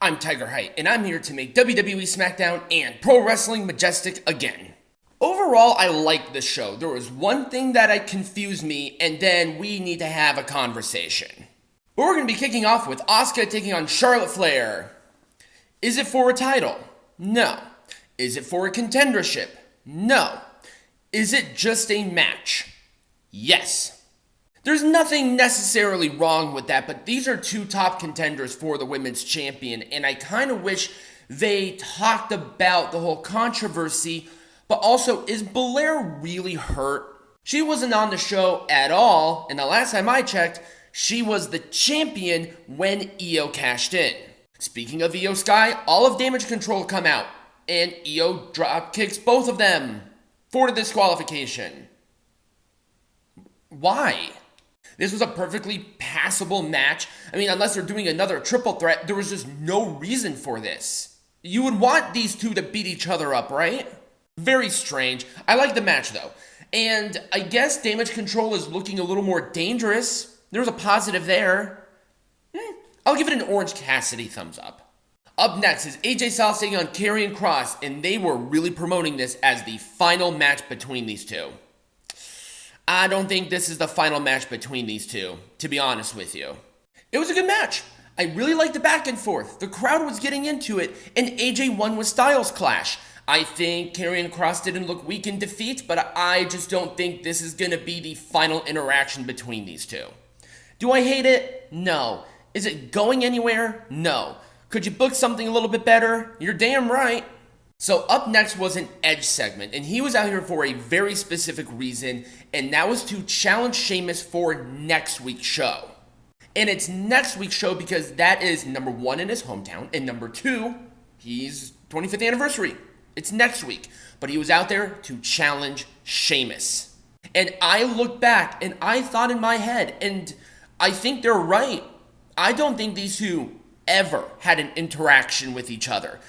I'm Tiger Height, and I'm here to make WWE Smackdown and Pro Wrestling Majestic again. Overall, I liked the show. There was one thing that confused me, and then we need to have a conversation. But we're going to be kicking off with Asuka taking on Charlotte Flair. Is it for a title? No. Is it for a contendership? No. Is it just a match? Yes. There's nothing necessarily wrong with that, but these are two top contenders for the women's champion, and I kind of wish they talked about the whole controversy, but also, is Belair really hurt? She wasn't on the show at all, and the last time I checked, she was the champion when Io cashed in. Speaking of Io Sky, all of Damage Control come out, and Io drop kicks both of them for the disqualification. Why? This was a perfectly passable match. I mean, unless they're doing another triple threat, there was just no reason for this. You would want these two to beat each other up, right? Very strange. I like the match, though. And I guess Damage Control is looking a little more dangerous. There was a positive there. I'll give it an Orange Cassidy thumbs up. Up next is AJ Styles taking on Karrion Kross, and they were really promoting this as the final match between these two. I don't think this is the final match between these two, to be honest with you. It was a good match. I really liked the back and forth. The crowd was getting into it, and AJ won with Styles Clash. I think Karrion Kross didn't look weak in defeat, but I just don't think this is going to be the final interaction between these two. Do I hate it? No. Is it going anywhere? No. Could you book something a little bit better? You're damn right. So up next was an Edge segment, and he was out here for a very specific reason, and that was to challenge Sheamus for next week's show. And it's next week's show because that is number one in his hometown, and number two, he's 25th anniversary. It's next week, but he was out there to challenge Sheamus. And I look back, and I thought in my head, and I think they're right. I don't think these two ever had an interaction with each other.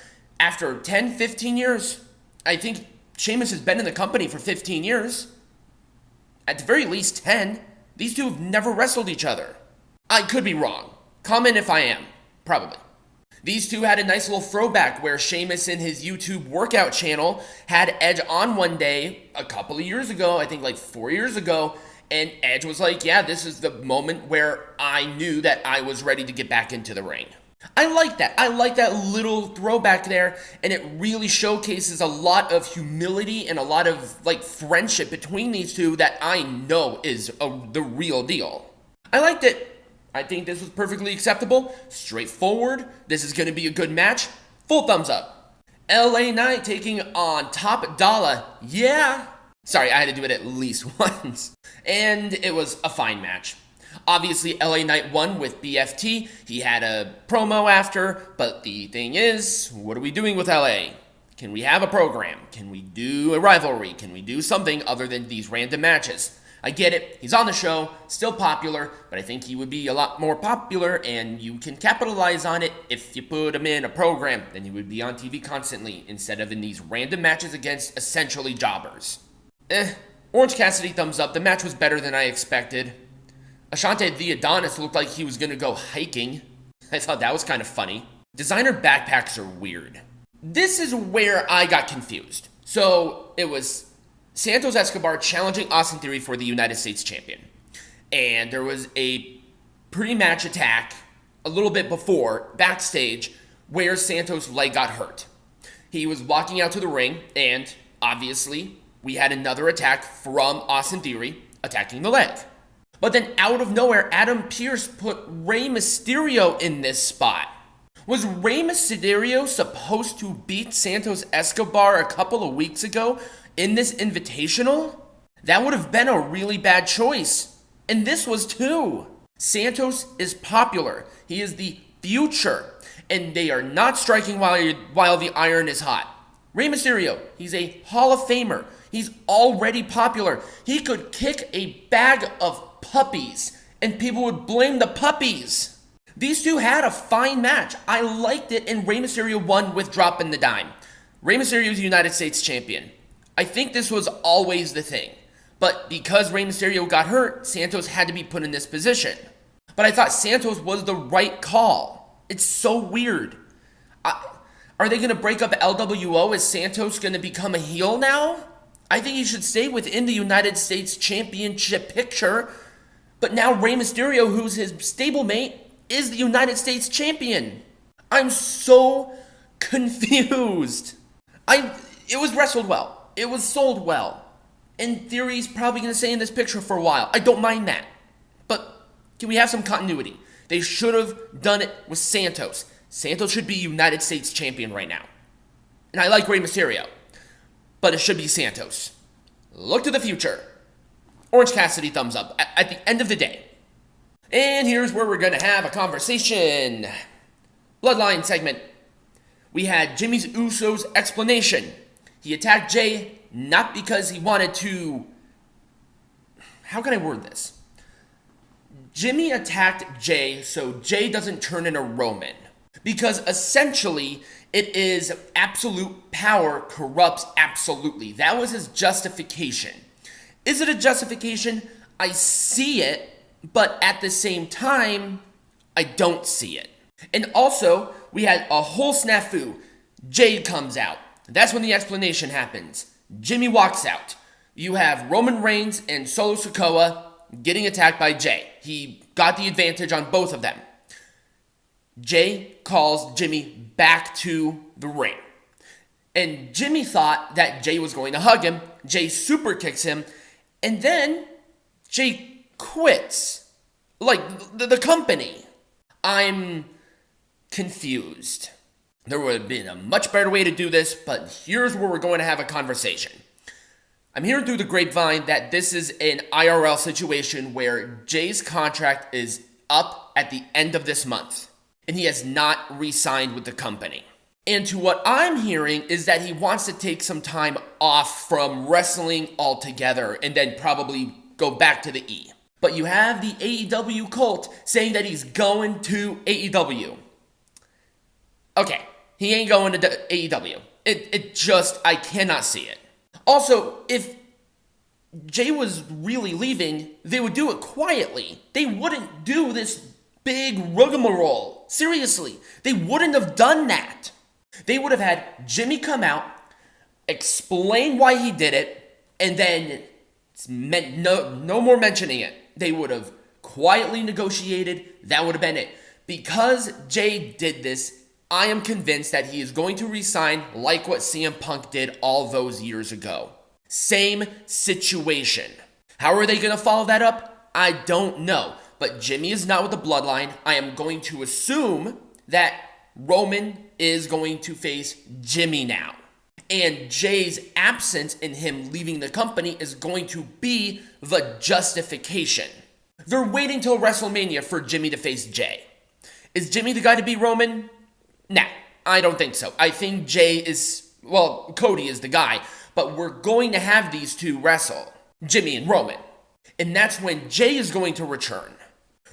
After 10, 15 years, I think Sheamus has been in the company for 15 years. At the very least 10. These two have never wrestled each other. I could be wrong. Comment if I am. Probably. These two had a nice little throwback where Sheamus in his YouTube workout channel had Edge on one day a couple of years ago, I think like 4 years ago, and Edge was like, yeah, this is the moment where I knew that I was ready to get back into the ring. I like that. I like that little throwback there, and it really showcases a lot of humility and a lot of friendship between these two that I know is the real deal. I liked it. I think this was perfectly acceptable, straightforward. This is going to be a good match. Full thumbs up. LA Knight taking on Top Dolla. Yeah. Sorry, I had to do it at least once. And it was a fine match. Obviously, LA Knight won with BFT. He had a promo after, but the thing is, what are we doing with LA? Can we have a program? Can we do a rivalry? Can we do something other than these random matches? I get it. He's on the show, still popular, but I think he would be a lot more popular, and you can capitalize on it if you put him in a program. Then he would be on TV constantly, instead of in these random matches against essentially jobbers. Orange Cassidy thumbs up. The match was better than I expected. Ashante the Adonis looked like he was going to go hiking. I thought that was kind of funny. Designer backpacks are weird. This is where I got confused. So it was Santos Escobar challenging Austin Theory for the United States champion. And there was a pre-match attack a little bit before, backstage, where Santos' leg got hurt. He was walking out to the ring, and obviously we had another attack from Austin Theory attacking the leg. But then out of nowhere, Adam Pearce put Rey Mysterio in this spot. Was Rey Mysterio supposed to beat Santos Escobar a couple of weeks ago in this invitational? That would have been a really bad choice. And this was too. Santos is popular. He is the future. And they are not striking while the iron is hot. Rey Mysterio, he's a Hall of Famer. He's already popular. He could kick a bag of puppies, and people would blame the puppies. These two had a fine match. I liked it, and Rey Mysterio won with dropping the dime. Rey Mysterio is the United States champion. I think this was always the thing. But because Rey Mysterio got hurt, Santos had to be put in this position. But I thought Santos was the right call. It's so weird. Are they going to break up LWO? Is Santos going to become a heel now? I think he should stay within the United States Championship picture. But now Rey Mysterio, who's his stablemate, is the United States Champion. I'm so confused. It was wrestled well. It was sold well. In theory, he's probably going to stay in this picture for a while. I don't mind that. But can we have some continuity? They should have done it with Santos. Santos should be United States Champion right now. And I like Rey Mysterio. But it should be Santos. Look to the future. Orange Cassidy thumbs up at the end of the day. And here's where we're going to have a conversation. Bloodline segment. We had Jimmy Uso's explanation. He attacked Jey not because he wanted to... How can I word this? Jimmy attacked Jey so Jey doesn't turn into Roman. Because essentially, it is absolute power corrupts absolutely. That was his justification. Is it a justification? I see it, but at the same time, I don't see it. And also, we had a whole snafu. Jey comes out. That's when the explanation happens. Jimmy walks out. You have Roman Reigns and Solo Sikoa getting attacked by Jey. He got the advantage on both of them. Jey calls Jimmy back to the ring. And Jimmy thought that Jey was going to hug him. Jey super kicks him. And then Jey quits. Like, the company. I'm confused. There would have been a much better way to do this, but here's where we're going to have a conversation. I'm hearing through the grapevine that this is an IRL situation where Jey's contract is up at the end of this month, and he has not re-signed with the company. And to what I'm hearing is that he wants to take some time off from wrestling altogether and then probably go back to the E. But you have the AEW cult saying that he's going to AEW. Okay, he ain't going to AEW. It just, I cannot see it. Also, if Jey was really leaving, they would do it quietly. They wouldn't do this big rigmarole. Seriously, they wouldn't have done that. They would have had Jimmy come out, explain why he did it, and then no more mentioning it. They would have quietly negotiated. That would have been it. Because Jey did this, I am convinced that he is going to resign like what CM Punk did all those years ago. Same situation. How are they going to follow that up? I don't know. But Jimmy is not with the Bloodline. I am going to assume that Roman is going to face Jimmy now. And Jey's absence in him leaving the company is going to be the justification. They're waiting till WrestleMania for Jimmy to face Jey. Is Jimmy the guy to beat Roman? Nah, I don't think so. I think Cody is the guy. But we're going to have these two wrestle, Jimmy and Roman. And that's when Jey is going to return.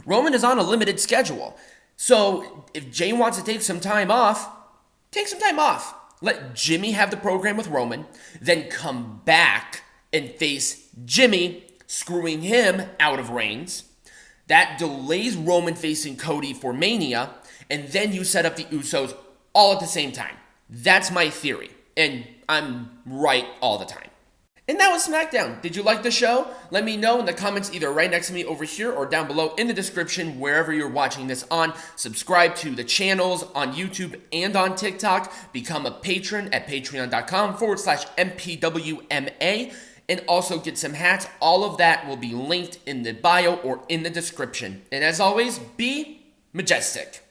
Roman is on a limited schedule. So if Jey wants to take some time off, take some time off. Let Jimmy have the program with Roman, then come back and face Jimmy, screwing him out of Reigns. That delays Roman facing Cody for Mania, and then you set up the Usos all at the same time. That's my theory, and I'm right all the time. And that was SmackDown. Did you like the show? Let me know in the comments either right next to me over here or down below in the description wherever you're watching this on. Subscribe to the channels on YouTube and on TikTok. Become a patron at patreon.com/MPWMA. And also get some hats. All of that will be linked in the bio or in the description. And as always, be majestic.